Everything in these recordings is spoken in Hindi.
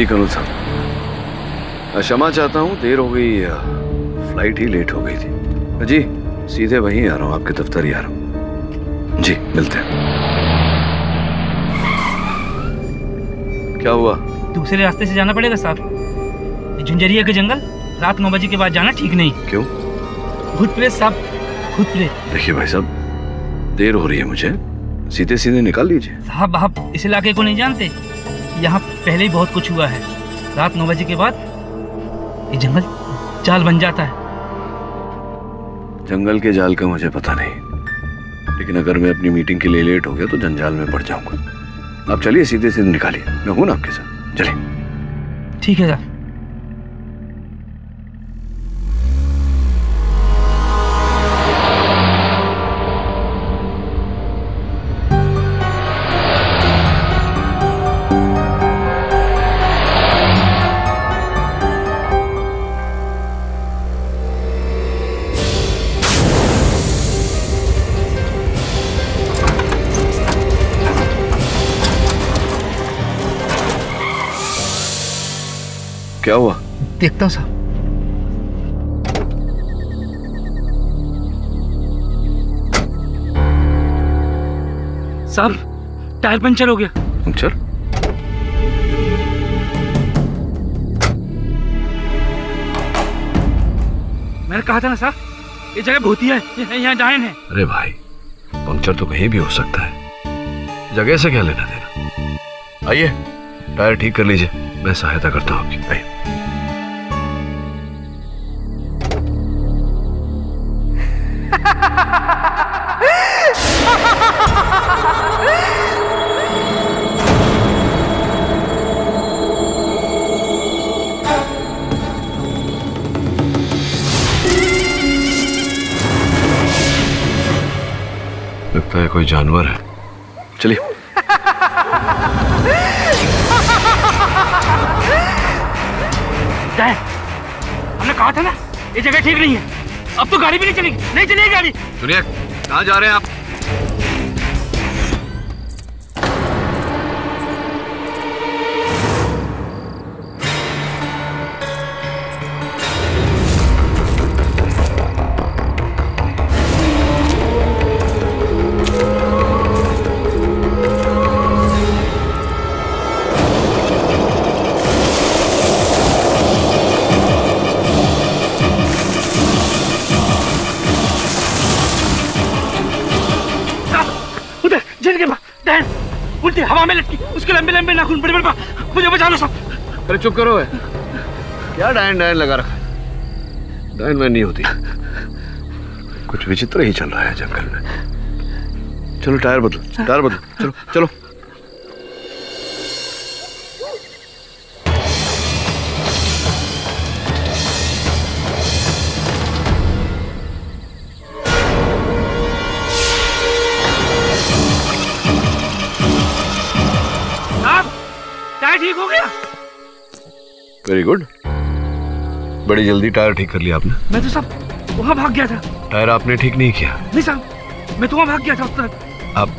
जी कनुल साहब, क्षमा चाहता हूँ, देर हो गई, फ्लाइट ही लेट हो गई थी। जी सीधे वहीं आ रहा हूँ, आपके दफ्तर ही आ रहा हूँ। जी मिलते हैं। क्या हुआ? दूसरे रास्ते से जाना पड़ेगा साहब। झुंझरिया के जंगल रात 9 बजे के बाद जाना ठीक नहीं। क्यों? भूत प्रेत साहब, भूत प्रेत। देखिए भाई साहब, देर हो रही है मुझे, सीधे सीधे निकाल लीजिए। साहब आप इस इलाके को नहीं जानते, यहाँ पहले ही बहुत कुछ हुआ है। रात 9 बजे के बाद ये जंगल जाल बन जाता है। जंगल के जाल का मुझे पता नहीं, लेकिन अगर मैं अपनी मीटिंग के लिए लेट हो गया तो जंजाल में पड़ जाऊंगा। आप चलिए, सीधे सीधे निकालिए, मैं हूं ना आपके साथ, चलिए। ठीक है साहब। क्या हुआ? देखता हूँ साहब। साहब टायर पंचर हो गया। पंचर? मैंने कहा था ना साहब, ये जगह भूतिया है, यहाँ डायन है। अरे भाई, पंचर तो कहीं भी हो सकता है, जगह से क्या लेना देना। आइए टायर ठीक कर लीजिए, मैं सहायता करता हूँ आपकी। आइए। लगता है कोई जानवर है, चलिए। हमने कहा था ना ये जगह ठीक नहीं है, अब तो गाड़ी भी नहीं चलेगी, नहीं चलेगी गाड़ी। सुनिए, कहाँ जा रहे हैं आप? उल्टी हवा में लटकी, उसके लंबे लंबे नाखून, बड़े बड़े, मुझे बचा लो साहब। अरे चुप करो है, क्या डायन डायन लगा रखा है? डायन मैन नहीं होती, कुछ विचित्र ही चल रहा है जंगल में। चलो टायर बदलो, टायर बदलो, चलो चलो। ठीक हो गया। वेरी गुड, बड़ी जल्दी टायर ठीक कर लिया आपने। मैं तो साहब वहाँ भाग गया था। टायर आपने ठीक नहीं किया? नहीं साहब, मैं तो वहाँ भाग गया था उस तरफ। आप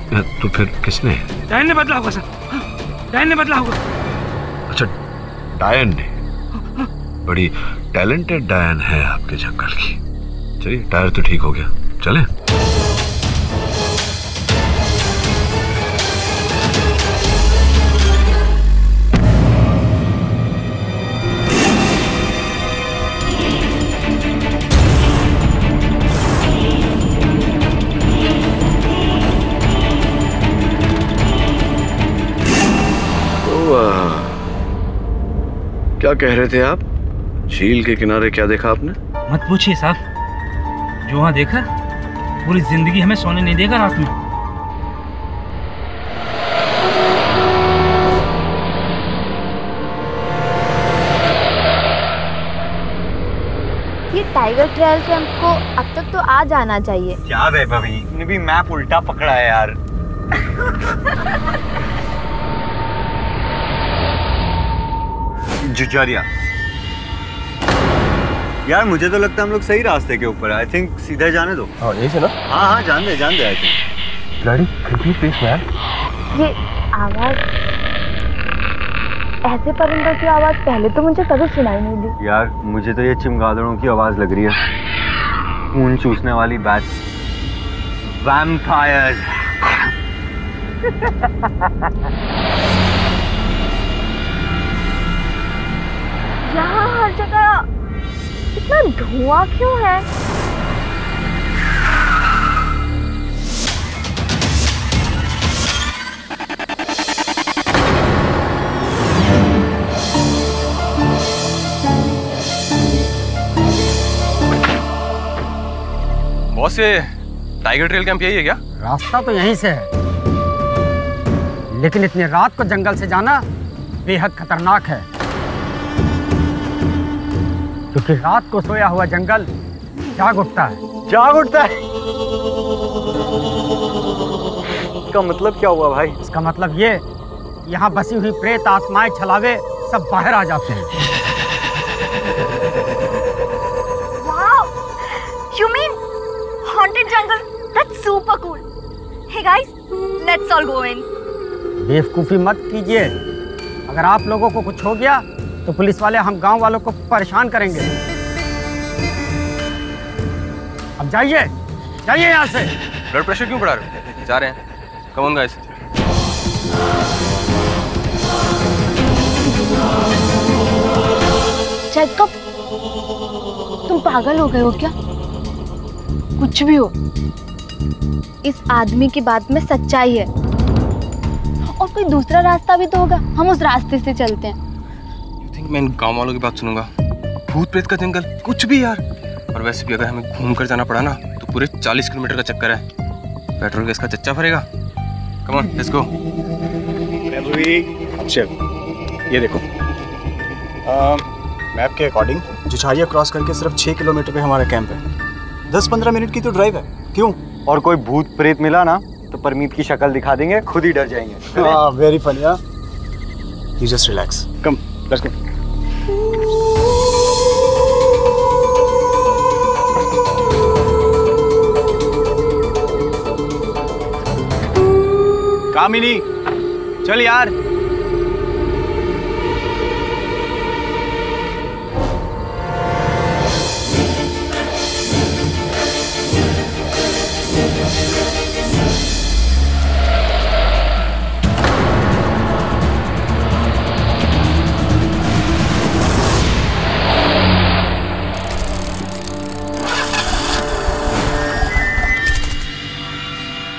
तो फिर किसने? डायन ने बदला होगा साहब, डायन ने बदला होगा। अच्छा, डायन ने? बड़ी टैलेंटेड डायन है आपके जंगल की। चलिए टायर तो ठीक हो गया, चलें? क्या कह रहे थे आप? झील के किनारे क्या देखा आपने? मत पूछिए साहब, जो वहां देखा पूरी जिंदगी हमें सोने नहीं देगा रात में। ये टाइगर ट्रायल कैंप को अब तक तो आ जाना चाहिए। क्या वैभवी, तुमने भी मैप उल्टा पकड़ा है यार। झुंझरिया यार, मुझे तो लगता है हम लोग सही रास्ते के ऊपर है। आई थिंक सीधा जाने दो। हाँ यही से ना? हाँ हाँ जान दे आई थिंक। गाड़ी क्रिकेट प्लेस में यार। ये आवाज ऐसे परिंदों की आवाज पहले तो मुझे कभी सुनाई नहीं दी। यार मुझे तो ये चमगादड़ों की आवाज लग रही है, खून चूसने वाली बैट, वैम्पायर्स। यहाँ हर जगह इतना धुआं क्यों है? बॉस ये टाइगर ट्रेल कैंप यही है क्या? रास्ता तो यहीं से है, लेकिन इतनी रात को जंगल से जाना बेहद खतरनाक है, क्योंकि रात को सोया हुआ जंगल जाग उठता है। जाग उठता है? इसका मतलब क्या हुआ भाई? इसका मतलब ये, यहाँ बसी हुई प्रेत आत्माएं छलावे सब बाहर आ जाते हैं। Wow! You mean haunted jungle? That's super cool. Hey guys, let's all go in. बेवकूफी मत कीजिए, अगर आप लोगों को कुछ हो गया तो पुलिस वाले हम गांव वालों को परेशान करेंगे। अब जाइए जाइए यहाँ से। ब्लड प्रेशर क्यों बढ़ा रहे हो? जा रहे हैं। Come on guys. जैकब, तुम पागल हो गए हो क्या? कुछ भी हो, इस आदमी की बात में सच्चाई है, और कोई दूसरा रास्ता भी तो होगा, हम उस रास्ते से चलते हैं। You think मैं इन गाँव वालों की बात सुनूंगा? भूत प्रेत का जंगल, कुछ भी यार। और वैसे भी अगर हमें घूम कर जाना पड़ा ना तो पूरे 40 किलोमीटर का चक्कर है, पेट्रोल गैस का चच्चा भरेगा। Come on, let's go. ये देखो, मैप के अकॉर्डिंग जुछाड़िया क्रॉस करके सिर्फ 6 किलोमीटर पे हमारा कैंप है। 10-15 मिनट की तो ड्राइव है। क्यों? और कोई भूत प्रेत मिला ना तो परमीत की शक्ल दिखा देंगे, खुद ही डर जाएंगे। हाँ, very funny. You just relax, come let's go. Kamini, चल यार।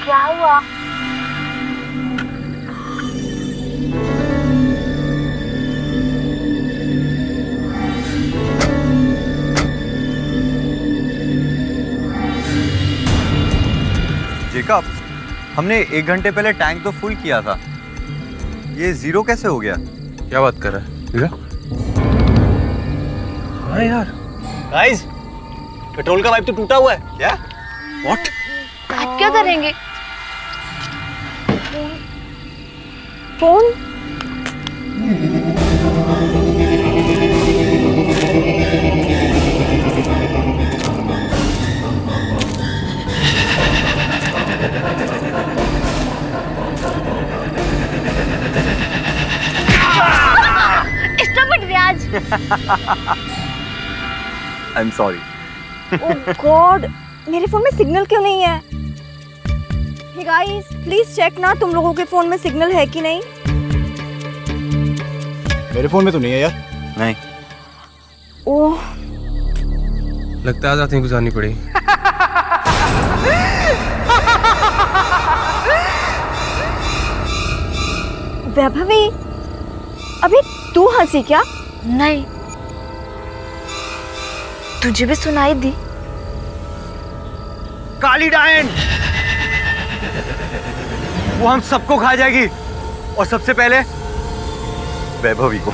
क्या हुआ? जेकब, हमने 1 घंटे पहले टैंक तो फुल किया था, ये 0 कैसे हो गया? क्या बात कर रहा है? हाँ यार। गाइस, पेट्रोल का पाइप तो टूटा हुआ है। क्या? What? आप क्या करेंगे? Phone? Stop it, Riyaz. I am sorry. Oh god, मेरे फोन में सिग्नल क्यों नहीं है? हे गाइस, प्लीज चेक ना तुम लोगों के फोन में सिग्नल है कि नहीं। मेरे फोन में तो नहीं है यार। नहीं। ओह, लगता है आज रात ही गुजारनी पड़ी। वैभवी, अभी तू हंसी क्या? नहीं, तुझे भी सुनाई दी? काली डायन, वो हम सबको खा जाएगी, और सबसे पहले वैभवी को।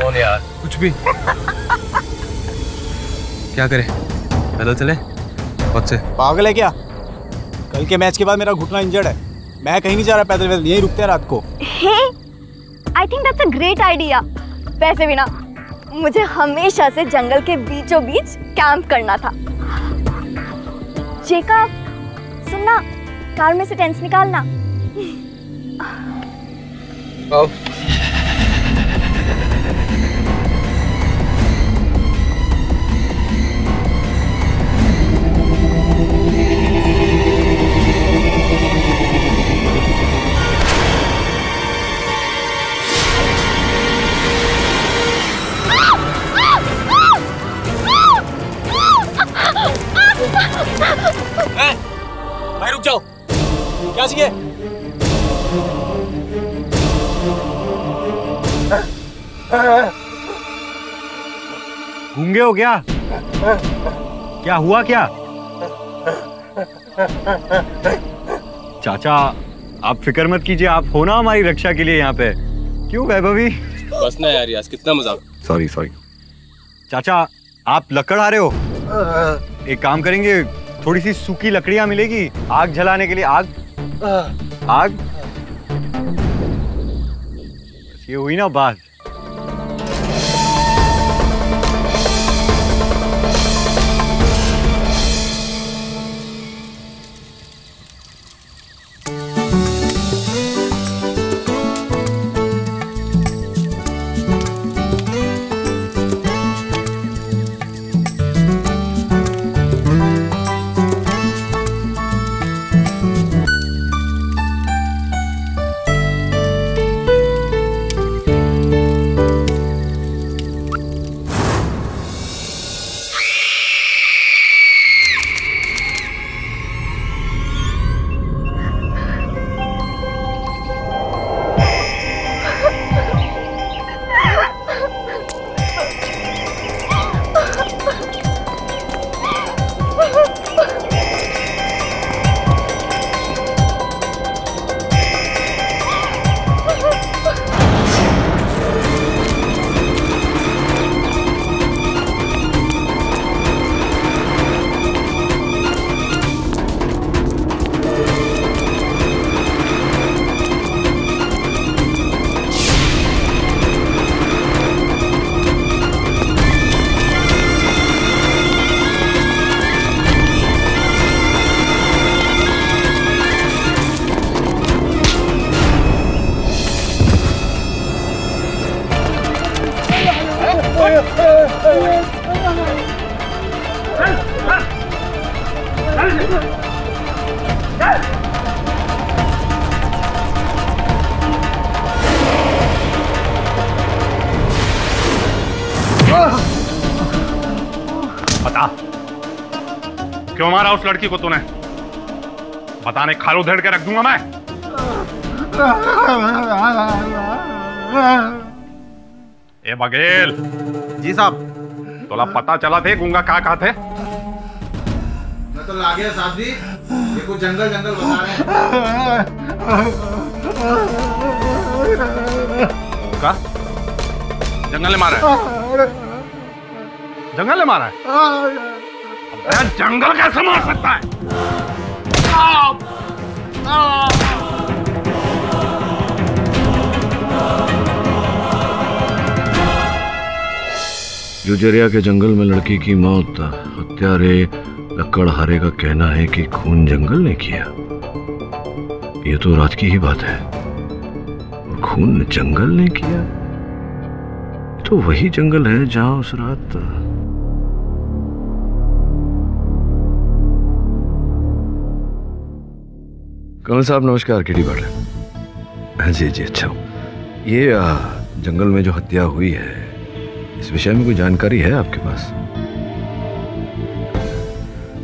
कौन यार? कुछ भी। क्या करें? पैदल चले? बहुत से। पागल है क्या? कल के मैच के बाद मेरा घुटना इंजर्ड है, मैं कहीं नहीं जा रहा पैदल वैदल, यहीं रुकते हैं रात को। Hey, I think that's a great idea. वैसे भी ना, मुझे हमेशा से जंगल के बीचों बीच कैंप करना था। जेकब, सुनना, कार में से टेंट्स निकालना। आओ। भाई रुक जाओ, क्या चाहिए? गूंगे हो क्या? क्या हुआ क्या? चाचा आप फिक्र मत कीजिए, आप हो ना हमारी रक्षा के लिए यहाँ पे। क्यों वैभवी? बस ना यार, यार कितना मजाक। Sorry sorry. चाचा आप लकड़ आ रहे हो? एक काम करेंगे, थोड़ी सी सूखी लकड़ियां मिलेगी आग जलाने के लिए। आग आग बस ये हुई ना बात। बता क्यों मारा उस लड़की को तूने? बताने खालू धेड़ के रख दूंगा मैं। ए बघेल। जी साहब। तोला पता चला थे गुंगा कहा थे? मैं तो लागे साहब जी, ये कुछ जंगल जंगल बता रहे हैं। का? जंगल ने मारा है? जंगल ने मारा है? अबे जंगल कैसे मार सकता है? जुजरिया के जंगल में लड़की की मौत हत्यारे लकड़हारे का कहना है कि खून जंगल ने किया। ये तो रात की ही बात है। और खून जंगल ने किया तो वही जंगल है जहां उस रात कमल साहब नमस्कार। केडी बात है? जी जी अच्छा हूँ। ये जंगल में जो हत्या हुई है इस विषय में कोई जानकारी है आपके पास?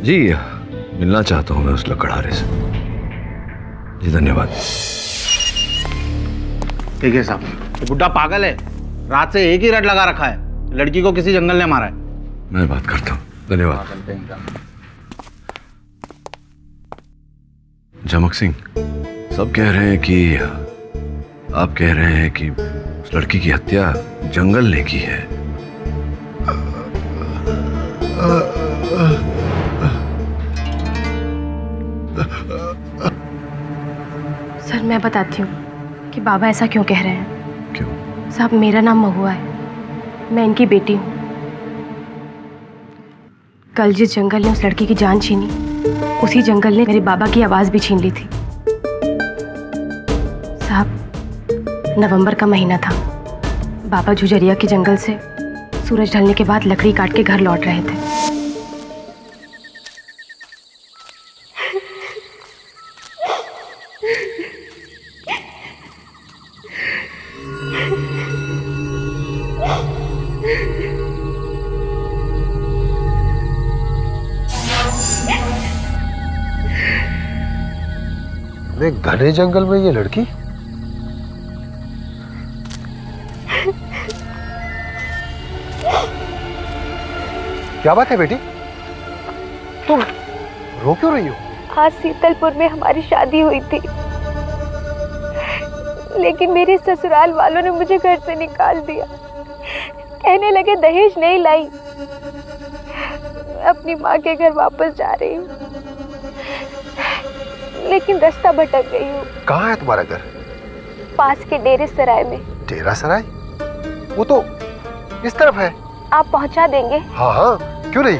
जी मिलना चाहता हूं मैं उस लकड़हारे से। जी धन्यवाद। ठीक है साहब। तो बुड्ढा पागल है, रात से एक ही रट लगा रखा है। लड़की को किसी जंगल ने मारा है। मैं बात करता हूँ। धन्यवाद। झमक सिंह सब कह रहे हैं कि आप कह रहे हैं कि उस लड़की की हत्या जंगल ने की है। सर मैं बताती हूँ कि बाबा ऐसा क्यों कह रहे हैं। क्यों? साहब मेरा नाम महुआ है, मैं इनकी बेटी हूँ। कल जिस जंगल ने उस लड़की की जान छीनी उसी जंगल ने मेरे बाबा की आवाज भी छीन ली थी। नवंबर का महीना था। बाबा झुझरिया के जंगल से सूरज ढलने के बाद लकड़ी काट के घर लौट रहे थे। घने जंगल में ये लड़की? क्या बात है बेटी, तुम रो क्यों रही हो? आज सीतलपुर में हमारी शादी हुई थी, लेकिन मेरे ससुराल वालों ने मुझे घर से निकाल दिया। कहने लगे दहेज नहीं लाई। मैं अपनी माँ के घर वापस जा रही हूँ, लेकिन रास्ता भटक गई हूँ। कहाँ है तुम्हारा घर? पास के डेरे सराय में। डेरा सराय? वो तो इस तरफ है। आप पहुँचा देंगे? हाँ हाँ, क्यों नहीं।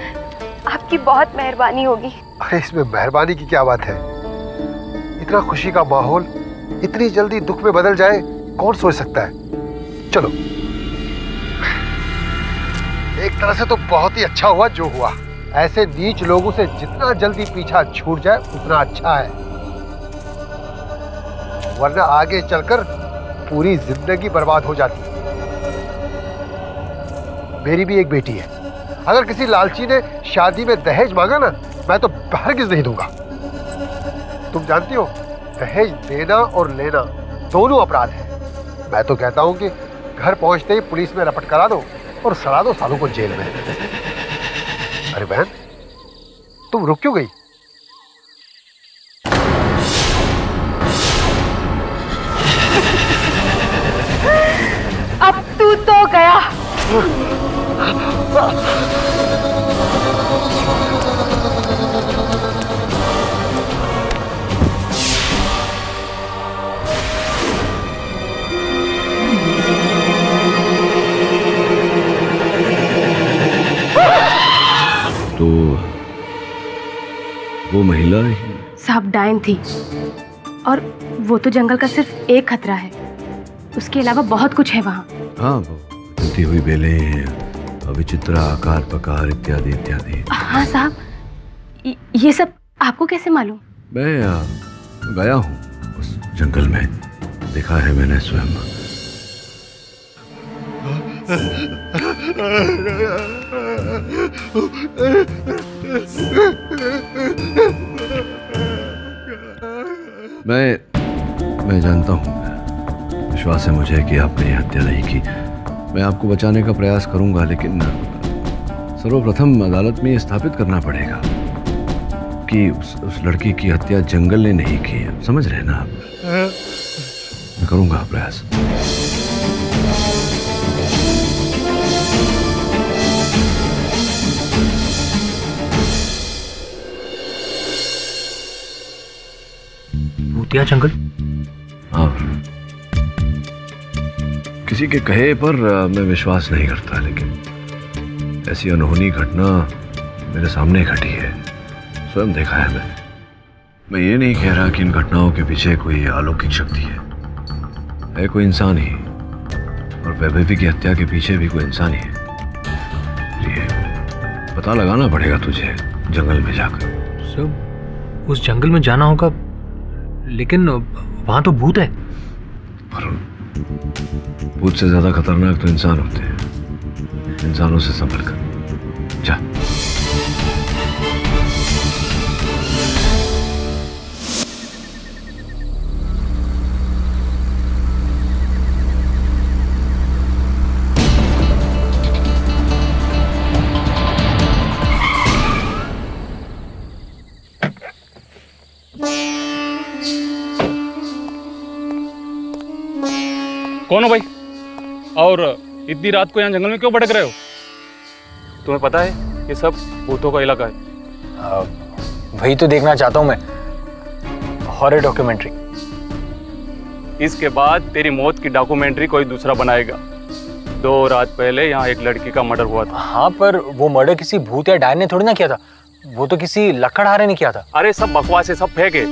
आपकी बहुत मेहरबानी होगी। अरे इसमें मेहरबानी की क्या बात है। इतना खुशी का माहौल इतनी जल्दी दुख में बदल जाए, कौन सोच सकता है। चलो। एक तरह से तो बहुत ही अच्छा हुआ जो हुआ। ऐसे नीच लोगों से जितना जल्दी पीछा छूट जाए उतना अच्छा है, वरना आगे चलकर पूरी जिंदगी बर्बाद हो जाती है। मेरी भी एक बेटी है। अगर किसी लालची ने शादी में दहेज मांगा ना, मैं तो हरगिज़ नहीं दूंगा। तुम जानती हो, दहेज देना और लेना दोनों अपराध है। मैं तो कहता हूं कि घर पहुंचते ही पुलिस में रपट करा दो और सड़ा दो सालों को जेल में। अरे बहन, तुम रुक क्यों गई? अब तू तो गया। तो वो महिला साहब डायन थी, और वो तो जंगल का सिर्फ एक खतरा है, उसके अलावा बहुत कुछ है वहाँ। हाँ, वो जलती हुई बेलें, विचित्र आकार प्रकार इत्यादि इत्यादि। हाँ साहब, ये सब आपको कैसे मालूम? मैं गया हूँ उस जंगल में, देखा है मैंने स्वयं। मैं जानता हूँ, विश्वास है मुझे कि आपने ये हत्या नहीं की। मैं आपको बचाने का प्रयास करूंगा, लेकिन सर्वप्रथम अदालत में ये स्थापित करना पड़ेगा कि उस लड़की की हत्या जंगल ने नहीं की है। समझ रहे ना आप? मैं करूंगा प्रयास। भूतिया जंगल? हाँ, किसी के कहे पर मैं विश्वास नहीं करता, लेकिन ऐसी अनहोनी घटना मेरे सामने घटी है, स्वयं देखा है मैंने। मैं ये नहीं कह रहा कि इन घटनाओं के पीछे कोई अलौकिक शक्ति है कोई इंसान ही, और वैभवी की हत्या के पीछे भी कोई इंसान ही है। ये पता लगाना पड़ेगा तुझे जंगल में जाकर। सब उस जंगल में जाना होगा, लेकिन वहां तो भूत है। पर भूत से ज्यादा खतरनाक तो इंसान होते हैं। इंसानों से संभल कर जा। कौन हो भाई? और इतनी रात को यहाँ जंगल में क्यों भटक रहे हो? तुम्हें पता है ये सब भूतों का इलाका है। वही तो देखना चाहता हूँ मैं, हॉरर डॉक्यूमेंट्री। इसके बाद तेरी मौत की डॉक्यूमेंट्री कोई दूसरा बनाएगा। 2 रात पहले यहाँ एक लड़की का मर्डर हुआ था। हाँ, पर वो मर्डर किसी भूत या डायन ने थोड़ी ना किया था, वो तो किसी लकड़हारे ने किया था। अरे सब बकवास है, सब फेंक है।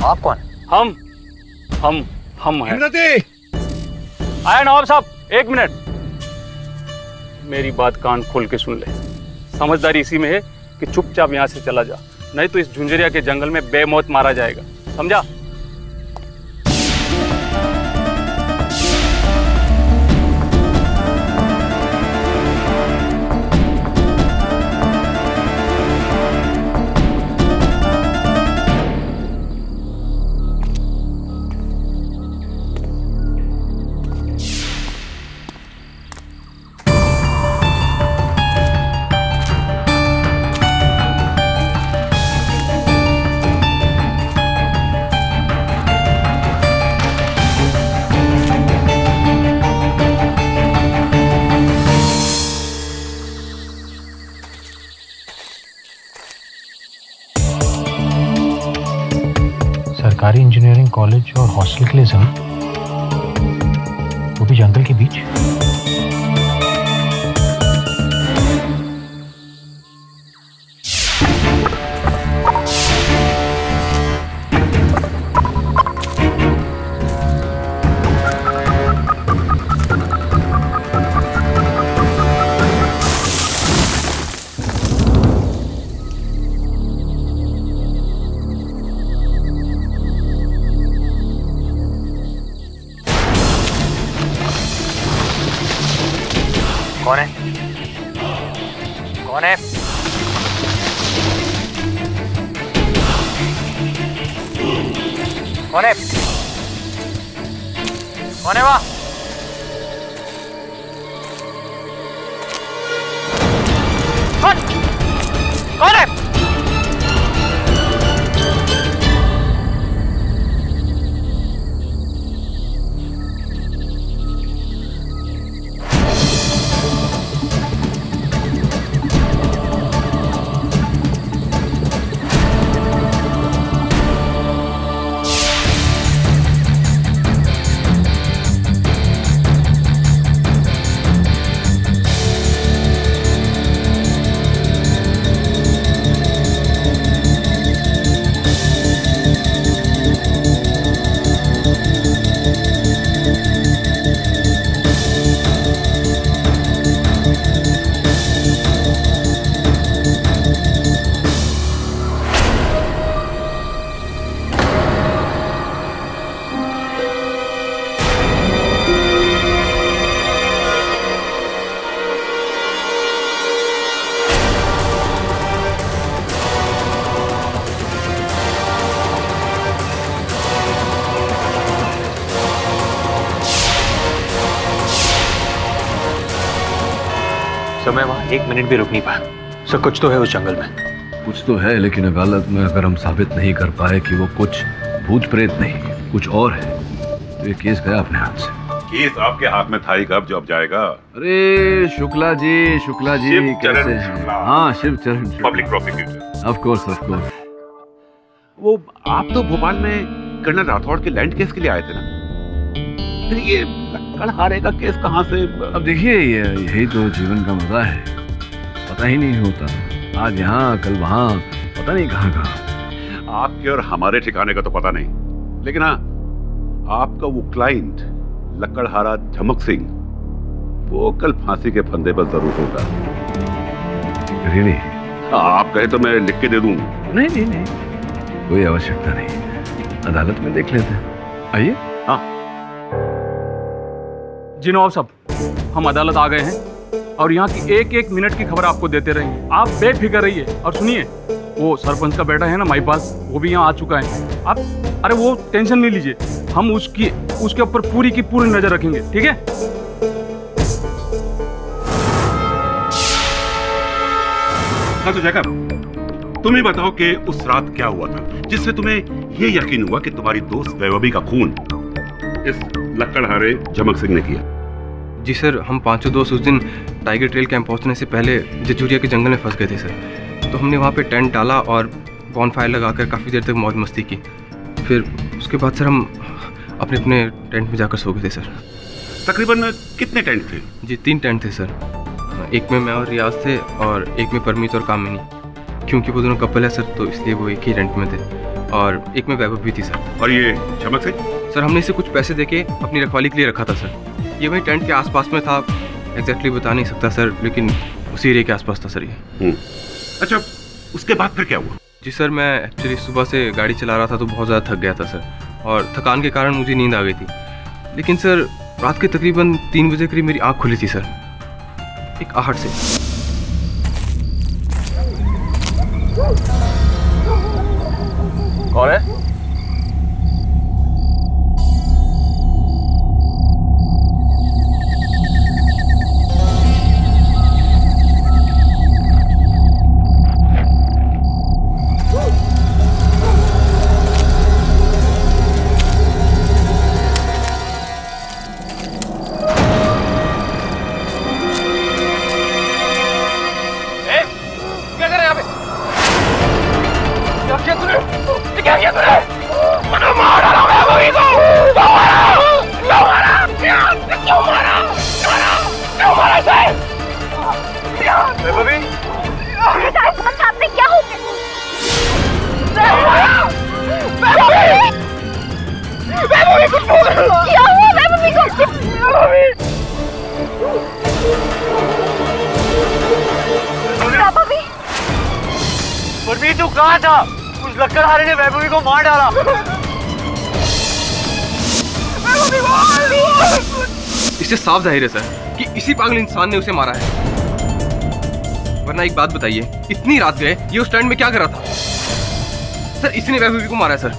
आप कौन? हम हैं। आया नवाब साहब, 1 मिनट। मेरी बात कान खोल के सुन ले। समझदारी इसी में है कि चुपचाप यहाँ से चला जा, नहीं तो इस झुंझरिया के जंगल में बेमौत मारा जाएगा, समझा? सरकारी इंजीनियरिंग कॉलेज और हॉस्टल के लिए जमीन, वो भी जंगल के बीच। कौन है? कौन है? कौन है? कौन है वहाँ? कौन है? मैं वहां 1 मिनट भी रुक नहीं पाया। सर कुछ तो है उस जंगल में। कुछ तो है, लेकिन अदालत में अगर हम साबित नहीं कर पाए कि वो कुछ भूत प्रेत नहीं कुछ और है, तो ये केस गया अपने हाथ से। केस आपके हाथ में था ही कब जब जाएगा? अरे शुक्ला जी कैसे हैं? हाँ, शिव चरण पब्लिक प्रोसिक्यूटर। Of course. वो आप तो भोपाल में कर्नल राठौड़ के लैंड केस के लिए आए थे ना, फिर ये लक्कड़हारे का केस कहाँ से? अब देखिए, यही तो जीवन का मजा है, पता ही नहीं होता, आज यहाँ कल वहाँ, पता नहीं कहाँ कहाँ। आपके और हमारे ठिकाने का तो पता नहीं, लेकिन हाँ, आपका वो क्लाइंट लक्कड़हारा झमक सिंह, वो कल फांसी के फंदे पर जरूर होगा। रियली? आप कहे तो मैं लिख के दे दूं। नहीं, कोई आवश्यकता नहीं, अदालत में देख लेते हैं। आइए। हाँ जी नवाब साहब, हम अदालत आ गए हैं और यहाँ की एक एक मिनट की खबर आपको देते रहेंगे। आप बेफिक्र रहिए और सुनिए, वो सरपंच का बेटा है ना महिपाल, वो भी यहाँ आ चुका है। आप अरे वो टेंशन नहीं लीजिए, हम उसके ऊपर पूरी की पूरी नजर रखेंगे, ठीक है? हाँ तो जैकब, तुम ही बताओ कि उस रात क्या हुआ था जिससे तुम्हें ये यकीन हुआ कि तुम्हारी दोस्त वैभवी का खून इस लक्कड़हारे झमक सिंह ने किया? जी सर, हम पांचों दोस्त उस दिन टाइगर ट्रेल कैंप पहुंचने से पहले झुंझुरिया के जंगल में फंस गए थे सर। तो हमने वहाँ पे टेंट डाला और बॉनफायर लगाकर काफ़ी देर तक मौज मस्ती की। फिर उसके बाद सर हम अपने अपने टेंट में जाकर सो गए थे सर। तकरीबन कितने टेंट थे? जी 3 टेंट थे सर। एक में मैं और रियाज थे और एक में परमीत और कामिनी, क्योंकि वो दोनों कपल है सर, तो इसलिए वो एक ही रेंट में थे। और एक में वैभव भी थी सर। और ये झमक सिंह? सर हमने इसे कुछ पैसे देके अपनी रखवाली के लिए रखा था सर। ये वही टेंट के आसपास में था, एग्जैक्टली बता नहीं सकता सर, लेकिन उसी एरिया के आसपास था सर ये। अच्छा, उसके बाद फिर क्या हुआ? जी सर, मैं एक्चुअली सुबह से गाड़ी चला रहा था तो बहुत ज़्यादा थक गया था सर, और थकान के कारण मुझे नींद आ गई थी। लेकिन सर रात के तकरीबन 3 बजे करीब मेरी आँख खुली थी सर, एक आहट से। कौन है? परमीत तू कहाँ था? उस लकड़हारे ने वैभवी को मार डाला। इससे साफ जाहिर है सर कि इसी पागल इंसान ने उसे मारा है। वरना एक बात बताइए, इतनी रात गए ये उस टेंट में क्या कर रहा था? सर इसी ने वैभवी को मारा है सर।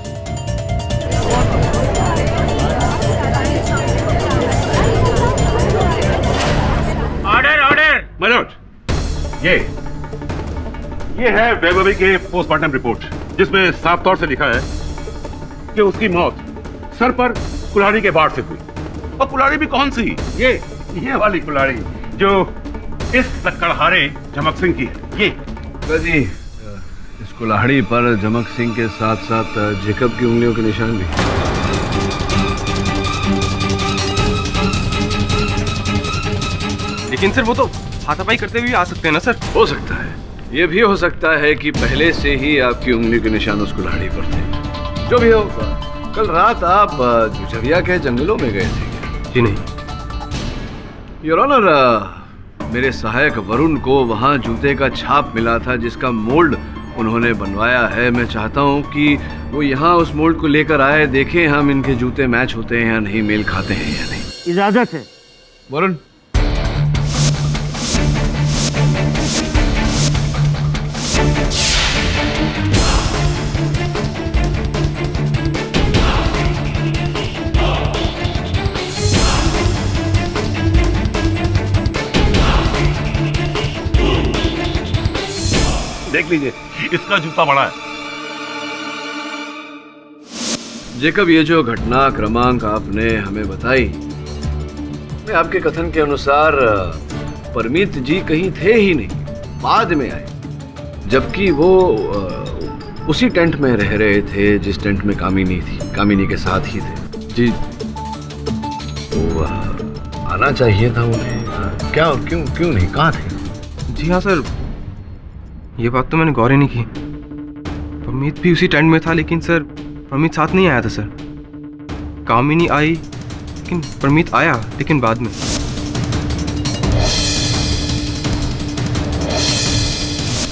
ऑर्डर ऑर्डर मनोज, ये है वैभवी के पोस्टमार्टम रिपोर्ट, जिसमें साफ तौर से लिखा है कि उसकी मौत सर पर कुल्हाड़ी के वार से हुई। और कुल्हाड़ी भी कौन सी? ये वाली कुल्हाड़ी जो इस लकड़हारे झमक सिंह की है। ये जी, इस कुल्हाड़ी पर झमक सिंह के साथ साथ जेकब की उंगलियों के निशान भी। लेकिन सर वो तो हाथापाई करते हुए आ सकते हैं ना सर? हो सकता है, ये भी हो सकता है कि पहले से ही आपकी उंगली के निशान उस कुल्हाड़ी पर थे। जो भी हो, कल रात आप झुझरिया के जंगलों में गए थे? जी नहीं योर ऑनर, मेरे सहायक वरुण को वहाँ जूते का छाप मिला था जिसका मोल्ड उन्होंने बनवाया है। मैं चाहता हूँ कि वो यहाँ उस मोल्ड को लेकर आए, देखें हम इनके जूते मैच होते हैं या नहीं, मेल खाते हैं या नहीं। इजाजत है वरुण। देख लीजिए, इसका जूता बड़ा है। जेकब, ये जो घटना क्रमांक आपने हमें बताई, मैं आपके कथन के अनुसार परमीत जी कहीं थे ही नहीं, बाद में आए, जबकि वो उसी टेंट में रह रहे थे जिस टेंट में कामिनी थी, कामिनी के साथ ही थे। जी, तो आना चाहिए था उन्हें, क्या और क्यों नहीं, कहाँ थे? जी हाँ सर, ये बात तो मैंने गौर ही नहीं की। परमीत भी उसी टेंट में था, लेकिन सर परमीत साथ नहीं आया था सर। कामिनी आई, लेकिन परमीत आया, लेकिन बाद में।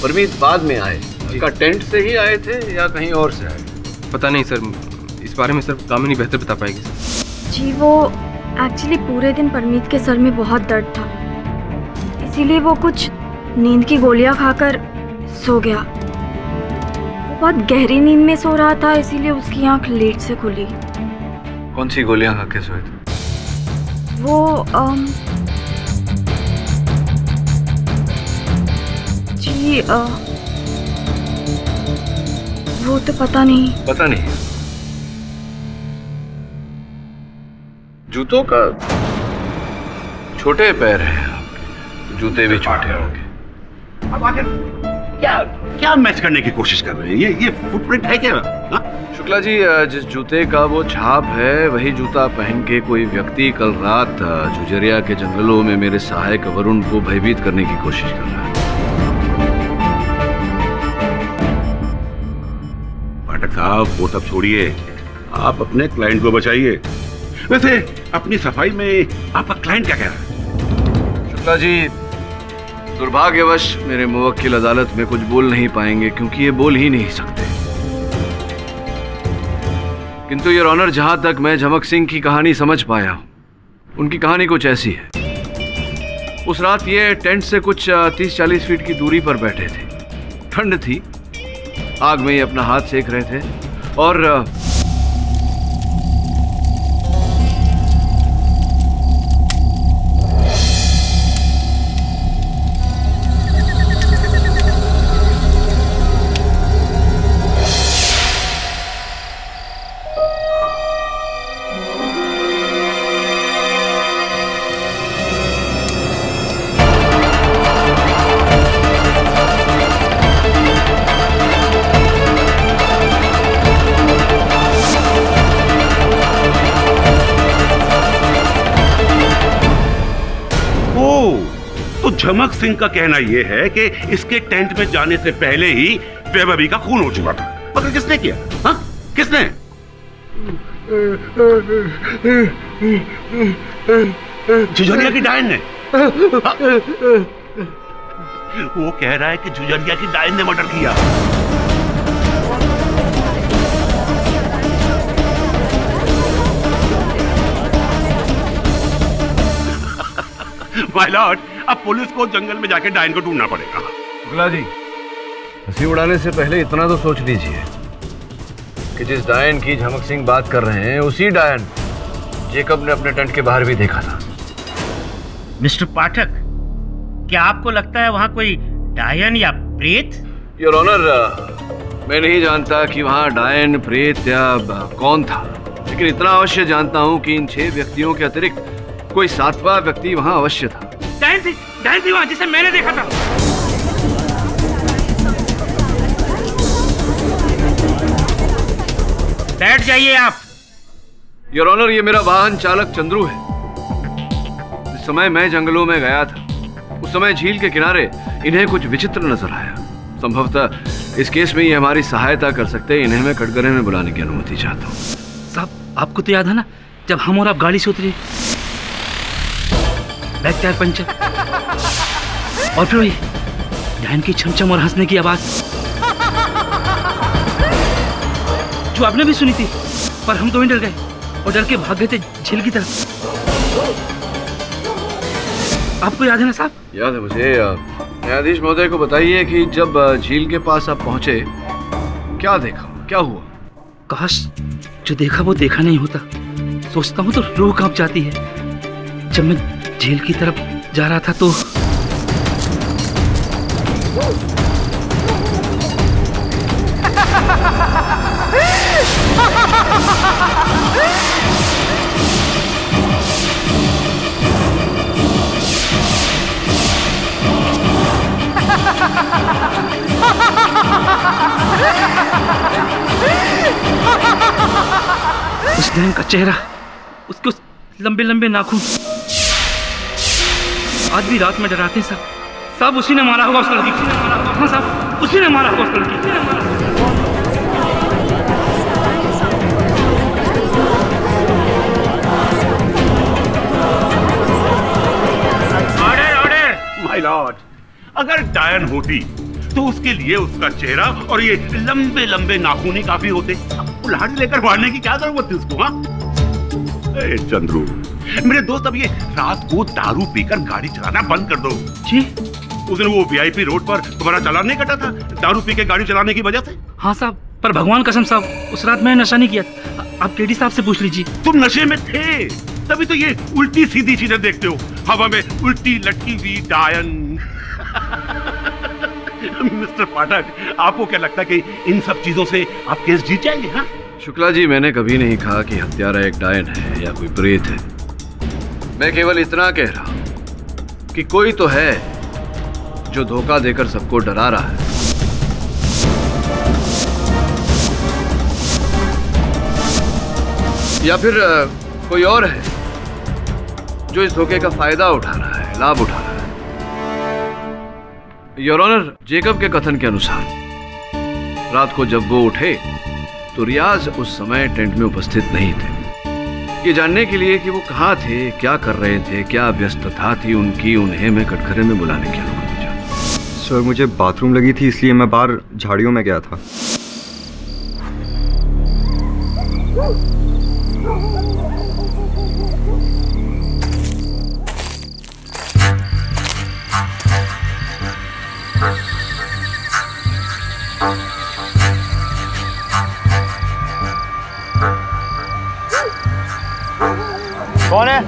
परमीत बाद में आए? उसका टेंट से ही आए थे या कहीं और से आए? पता नहीं सर, इस बारे में सर कामिनी बेहतर बता पाएगी सर। जी, वो एक्चुअली पूरे दिन परमीत के सर में बहुत दर्द था, इसीलिए वो कुछ नींद की गोलियां खाकर सो गया। वो बहुत गहरी नींद में सो रहा था, इसीलिए उसकी आंख लेट से खुली। कौन सी गोलियां खा के सोए थे? वो जी वो तो पता नहीं। जूतों का छोटे पैर हैं आपके, जूते भी छोटे होंगे। अब आखिर क्या मैच करने की कोशिश कर रहे हैं? ये फुटप्रिंट है क्या? हा? शुक्ला जी, जिस जूते का वो छाप है, वही जूता पहन के कोई व्यक्ति कल रात झुझरिया के जंगलों में मेरे सहायक वरुण को भयभीत करने की कोशिश कर रहा है। पाठक साहब, वो सब छोड़िए, आप अपने क्लाइंट को बचाइए। वैसे अपनी सफाई में आपका क्लाइंट क्या कह रहा है? शुक्ला जी, दुर्भाग्यवश मेरे मुवक्किल अदालत में कुछ बोल नहीं पाएंगे क्योंकि ये बोल ही नहीं सकते। किंतु योर ऑनर, जहां तक मैं झमक सिंह की कहानी समझ पाया हूं, उनकी कहानी कुछ ऐसी है। उस रात ये टेंट से कुछ 30-40 फीट की दूरी पर बैठे थे। ठंड थी, आग में ये अपना हाथ सेक रहे थे और झमक सिंह का कहना यह है कि इसके टेंट में जाने से पहले ही वैभवी का खून हो चुका था। मगर किसने किया? हाँ, किसने? जुजरिया की डायन ने। वो कह रहा है कि जुजरिया की डायन ने मर्डर किया। माय लॉर्ड, अब पुलिस को जंगल में जाके डायन को ढूंढना पड़ेगा। शुक्ला जी, हंसी उड़ाने से पहले इतना तो सोच लीजिए कि जिस डायन की झमक सिंह बात कर रहे हैं, उसी डायन जेकब ने अपने टेंट के बाहर भी देखा था। मिस्टर पाठक, क्या आपको लगता है वहां कोई डायन या प्रेत? योर ऑनर, मैं नहीं जानता कि वहां डायन, प्रेत या कौन था, लेकिन इतना अवश्य जानता हूं कि इन 6 व्यक्तियों के अतिरिक्त कोई 7वां व्यक्ति वहां अवश्य था। डायन थी वहां, जिसे मैंने देखा था। बैठ जाइए आप। योर ऑनर, ये मेरा वाहन चालक चंद्रू है। जिस समय मैं जंगलों में गया था, उस समय झील के किनारे इन्हें कुछ विचित्र नजर आया। संभवतः इस केस में ये हमारी सहायता कर सकते हैं। इन्हें मैं कटघरे में बुलाने की अनुमति चाहता हूँ। साहब, आपको तो याद है ना, जब हम और आप गाड़ी से उतरे, बैक टायर पंचर और फिर वही डायन की छमछम और हंसने की आवाज जो आपने भी सुनी थी, पर हम तो डर गए और डर के भाग गए थे झील की तरफ। आपको याद है ना साहब? याद है मुझे। न्यायाधीश महोदय को बताइए कि जब झील के पास आप पहुंचे, क्या देखा, क्या हुआ? काश जो देखा वो देखा नहीं होता। सोचता हूँ तो रूह कांप जाती है। जब मैं झील की तरफ जा रहा था तो उस डायन का चेहरा, उसके उस लंबे लंबे नाखून आज भी रात में डराते हैं साहब। साहब, उसी ने मारा होगा उस लड़की को। हाँ साहब, उसी ने मारा होगा उस लड़की को। ऑर्डर माय लॉर्ड, अगर डायन होती तो उसके लिए उसका चेहरा और ये लंबे लंबे नाखून ही काफी होते। कुल्हाड़ी लेकर मारने की क्या जरूरत थी उसको? हाँ चंद्रू, मेरे दोस्त, अब ये रात को दारू पीकर गाड़ी चलाना बंद कर दो। जी? उस दिन वो वीआईपी रोड पर तुम्हारा चालान नहीं कटा था दारू पी के गाड़ी चलाने की वजह से? हाँ साहब, पर भगवान कसम साहब, उस रात मैंने नशा नहीं किया। आप केडी साहब से पूछ लीजिए। तुम नशे में थे, तभी तो ये उल्टी सीधी चीजें देखते हो। हवा में उल्टी लटकी हुई डायन। मिस्टर पाठक, आपको क्या लगता है कि इन सब चीजों से आप केस जीत जाएंगे? हाँ शुक्ला जी, मैंने कभी नहीं कहा कि हत्यारा एक डायन है या कोई प्रेत है। मैं केवल इतना कह रहा हूं कि कोई तो है जो धोखा देकर सबको डरा रहा है। या फिर कोई और है जो इस धोखे का फायदा उठा रहा है, लाभ उठा रहा है। योर ऑनर, जेकब के कथन के अनुसार रात को जब वो उठे तो रियाज उस समय टेंट में उपस्थित नहीं थे। ये जानने के लिए कि वो कहाँ थे, क्या कर रहे थे, क्या व्यस्तता थी उनकी, उन्हें मैं कटघरे में बुलाने की अनुमति चाहता। सर मुझे बाथरूम लगी थी इसलिए मैं बाहर झाड़ियों में गया था। कौन है?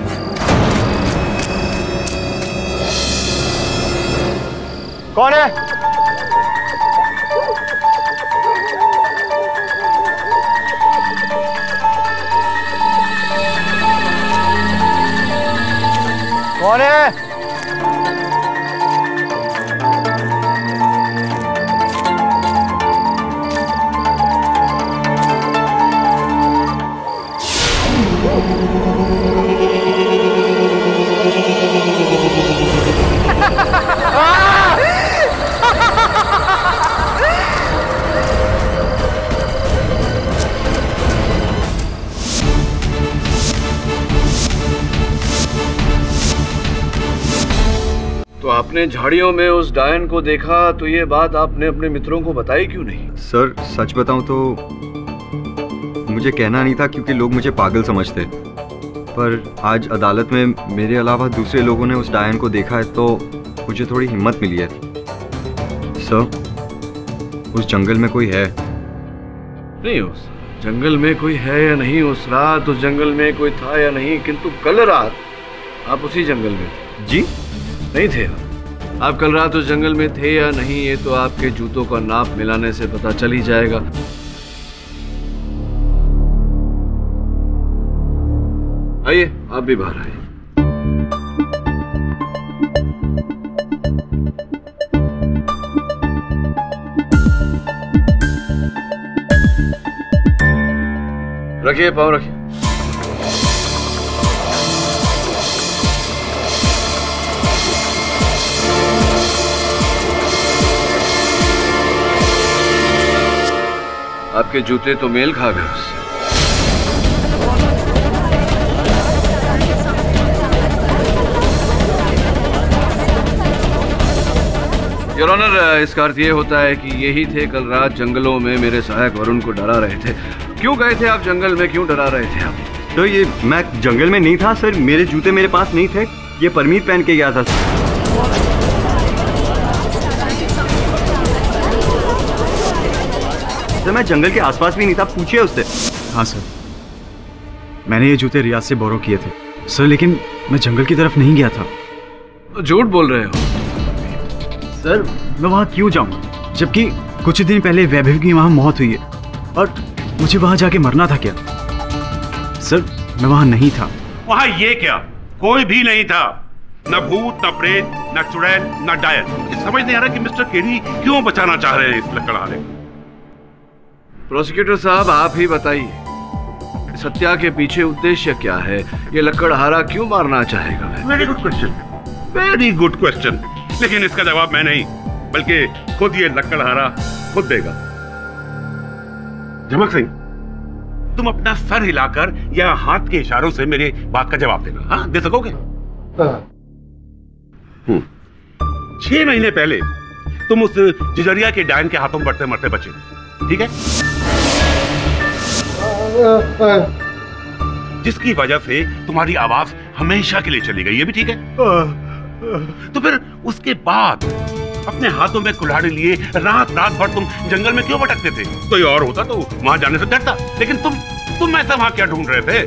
कौन है? कौन है? तो आपने झाड़ियों में उस डायन को देखा तो ये बात आपने अपने मित्रों को बताई क्यों नहीं? सर सच बताऊं तो मुझे कहना नहीं था क्योंकि लोग मुझे पागल समझते, पर आज अदालत में मेरे अलावा दूसरे लोगों ने उस डायन को देखा है तो मुझे थोड़ी हिम्मत मिली है। सर उस जंगल में कोई है? नहीं, उस जंगल में कोई है या नहीं, उस रात उस जंगल में कोई था या नहीं, किंतु कल रात आप उसी जंगल में थे। जी नहीं थे आप कल रात उस जंगल में थे या नहीं, ये तो आपके जूतों का नाप मिलाने से पता चल ही जाएगा। आइए आप भी बाहर आइए। रखिए पाँव रखिए। आपके जूते तो मेल खा गए उससे। योर ऑनर, इसका अर्थ ये होता है कि यही थे कल रात जंगलों में मेरे सहायक वरुण को डरा रहे थे। क्यों गए थे आप जंगल में, क्यों डरा रहे थे आप? तो ये मैं जंगल में नहीं था सर, मेरे जूते मेरे पास नहीं थे, ये परमीत पहन के गया था सर। मैं जंगल के आसपास भी नहीं था, पूछिए उससे। हाँ सर, मैंने ये जूते रियाज से बोरो किए थे सर, लेकिन मैं जंगल की तरफ नहीं गया था। झूठ बोल रहे हो सर। मैं वहाँ क्यों जाऊँ जबकि कुछ दिन पहले वैभव की वहाँ मौत हुई है और मुझे वहाँ जाके मरना था क्या? सर मैं वहाँ नहीं था। वहाँ ये क्या, कोई भी नहीं था, न भूत न प्रेत न चुड़ैल न डायन। समझ नहीं आ रहा कि मिस्टर केडी क्यों बचाना चाह रहे हैं इस लकड़हारे को। प्रोसिक्यूटर साहब आप ही बताइए, इस हत्या के पीछे उद्देश्य क्या है? ये लकड़हारा क्यों मारना चाहेगा? Very good question, very good question, लेकिन इसका जवाब मैं नहीं बल्कि खुद ये लकड़हारा खुद देगा। झमक सिंह, तुम अपना सर हिलाकर या हाथ के इशारों से मेरी बात का जवाब देना। हाँ, दे सकोगे? 6 महीने पहले तुम उस जिजरिया के डायन के हाथों में बढ़ते मरते बचे, ठीक है? जिसकी वजह से तुम्हारी आवाज हमेशा के लिए चली गई, ये भी ठीक है? तो फिर उसके बाद अपने हाथों में कुल्हाड़ी लिए रात रात भर तुम जंगल में क्यों भटकते थे? कोई और होता तो वहां जाने से डरता, लेकिन तुम ऐसा वहां क्या ढूंढ रहे थे?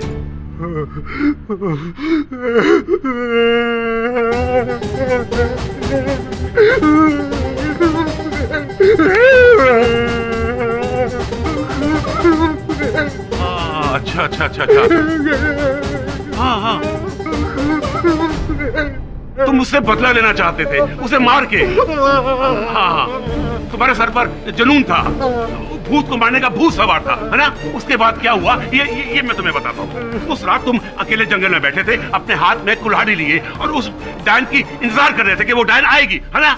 अच्छा अच्छा अच्छा अच्छा, हाँ हाँ, तुम मुझसे बदला लेना चाहते थे, उसे मार के। हाँ, तुम्हारे सर पर जुनून था, भूत को मारने का भूत सवार था, है ना? उसके बाद क्या हुआ ये मैं तुम्हें बताता हूँ। उस रात तुम अकेले जंगल में बैठे थे, अपने हाथ में कुल्हाड़ी लिए और उस डायन की इंतजार कर रहे थे कि वो डायन आएगी, है ना?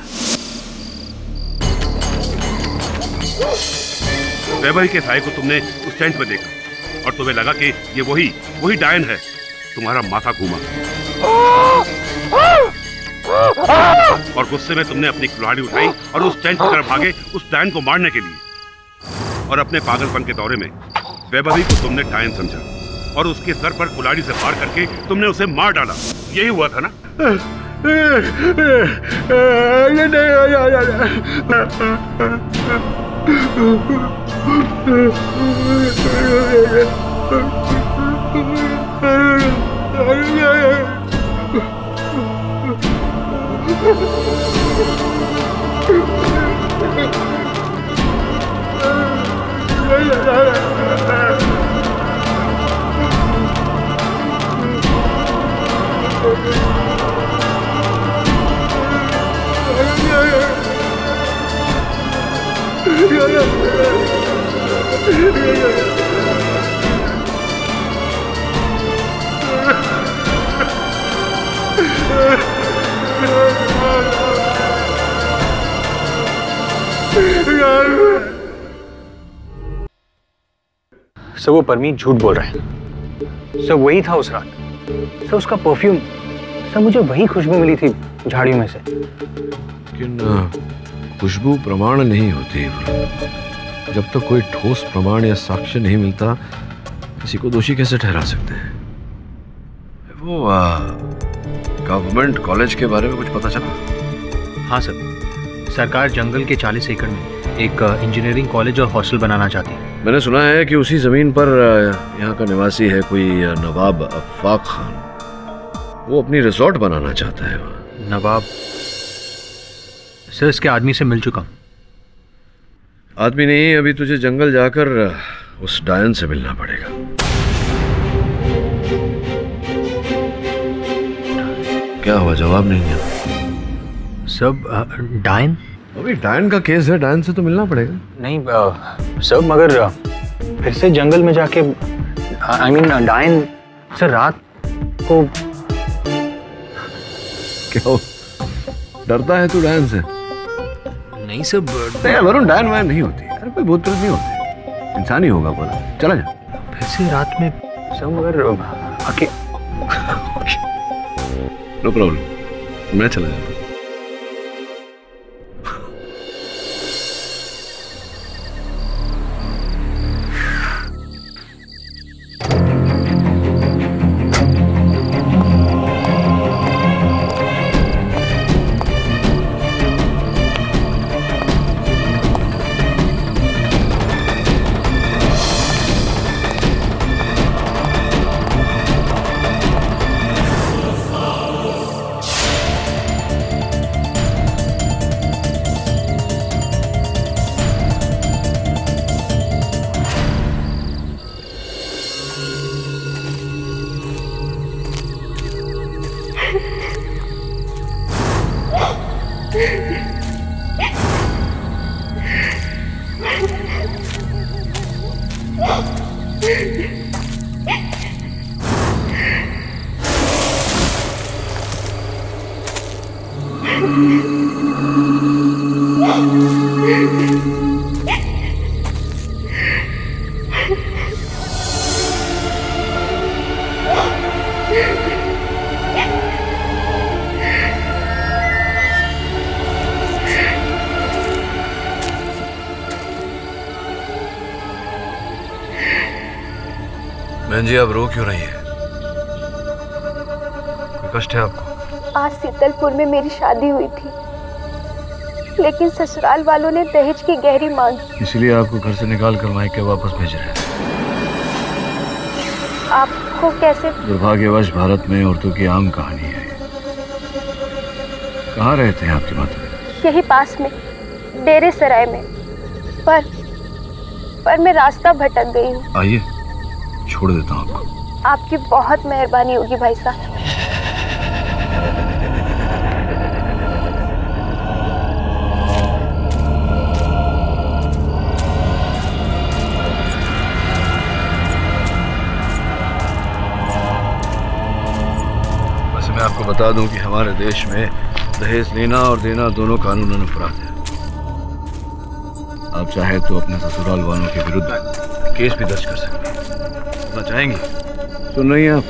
वैभव के साय को तुमने उस टेंट में देखा, और तुम्हें लगा कि ये वही डायन है। तुम्हारा माथा घूमा और गुस्से में तुमने अपनी कुल्हाड़ी उठाई और उस टेंट की तरफ भागे उस डायन को मारने के लिए। और अपने पागलपन के दौरे में वैभवी को तुमने डायन समझा और उसके सर पर कुल्हाड़ी से वार करके तुमने उसे मार डाला। यही हुआ था ना? सर वो परमीत झूठ बोल रहे हैं। सर वही था उस रात। सर उसका परफ्यूम, सर मुझे वही खुशबू मिली थी झाड़ियों में से। लेकिन खुशबू प्रमाण नहीं होती। जब तक कोई ठोस प्रमाण या साक्ष्य नहीं मिलता किसी को दोषी कैसे ठहरा सकते हैं? वो गवर्नमेंट कॉलेज के बारे में कुछ पता चला? हाँ सर, सरकार जंगल के 40 एकड़ में एक इंजीनियरिंग कॉलेज और हॉस्टल बनाना चाहती है। मैंने सुना है कि उसी जमीन पर यहाँ का निवासी है कोई नवाब अफाक खान। वो अपनी रिसोर्ट बनाना चाहता है वहाँ। नवाब? सर इसके आदमी से मिल चुका हूँ। आदमी नहीं, अभी तुझे जंगल जाकर उस डायन से मिलना पड़ेगा। क्या हुआ, जवाब नहीं दिया? सब डायन? अभी डायन का केस है, डायन से तो मिलना पड़ेगा। नहीं सर, मगर फिर से जंगल में जाके आई मीन डायन सर रात को। क्या डरता है तू डायन से? नहीं सब वरुण, डायन वायन नहीं होती। अरे कोई भूत प्रेत नहीं होते, इंसान ही होगा पूरा। चला जा। फिर से रात में सब, मगर आके नो प्रॉब्लम, मैं चला जाता। बहन जी, आप रो क्यों रही है? कोई कष्ट है आपको? आज शीतलपुर में मेरी शादी हुई थी, लेकिन ससुराल वालों ने दहेज की गहरी मांग, इसलिए आपको घर से निकाल कर मायके वापस भेज रहे हैं। आपको कैसे? दुर्भाग्यवश भारत में औरतों की आम कहानी है। कहाँ रहते हैं आपकी माता? यही पास में, डेरे सराय में। पर मैं रास्ता भटक गई हूँ। आइए, छोड़ देता हूँ आपको। आपकी बहुत मेहरबानी होगी भाई साहब। वैसे मैं आपको बता दूं कि हमारे देश में दहेज लेना और देना दोनों कानूनन अपराध है। आप चाहे तो अपने ससुराल वालों के विरुद्ध केस भी दर्ज कर सकते हैं। जाएंगे। सुन रही हैं आप?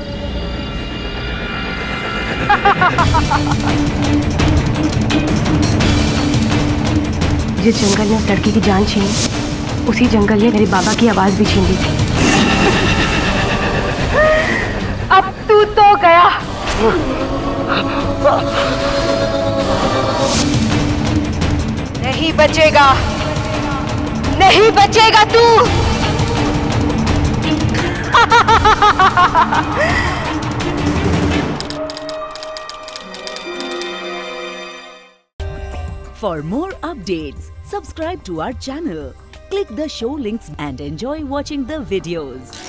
जिस जंगल ने उस लड़की की जान छीनी, उसी जंगल ने मेरे बाबा की आवाज भी छीन ली थी। अब तू तो गया। नहीं बचेगा, नहीं बचेगा तू। For more updates, subscribe to our channel, click the show links and enjoy watching the videos.